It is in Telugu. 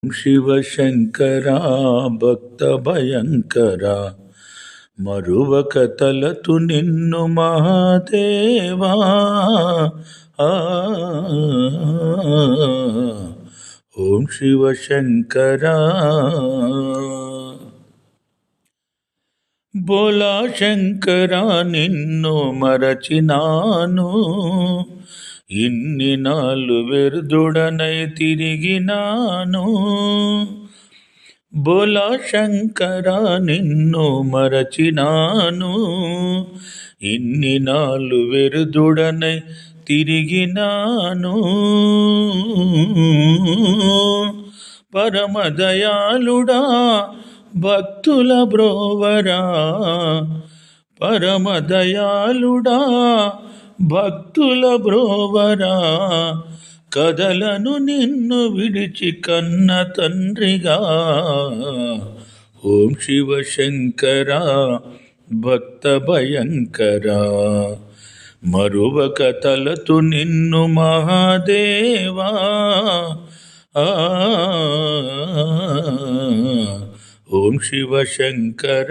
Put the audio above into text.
ಶಿವಶಂಕರ ಭಕ್ತ ಭಯಂಕರ ಮರುವಕ ತಲತು ನಿನ್ನು ಮಹಾದೇವಾ ಆ ಓಂ ಶಿವಶಂಕರ ಬೋಲಾ ಶಂಕರ ನಿನ್ನು ಮರಚಿ ನಾನು ಇನ್ನಿನಾಲು వెర్దుడనై తిరిగినాను బోలా శంకర నిన్ను మరచినాను ఇన్నినాలు వెర్దుడనై తిరిగినాను పరమదయాళుడా భక్తుల బ్రోవరా పరమదయాళుడా భక్తుల బ్రోవరా కదలను నిన్ను విడిచి కన్న తండ్రిగా ఓం శివశంకర భక్త భయంకర మరువక తలతు నిన్ను మహాదేవా ఆ ఓం శివశంకర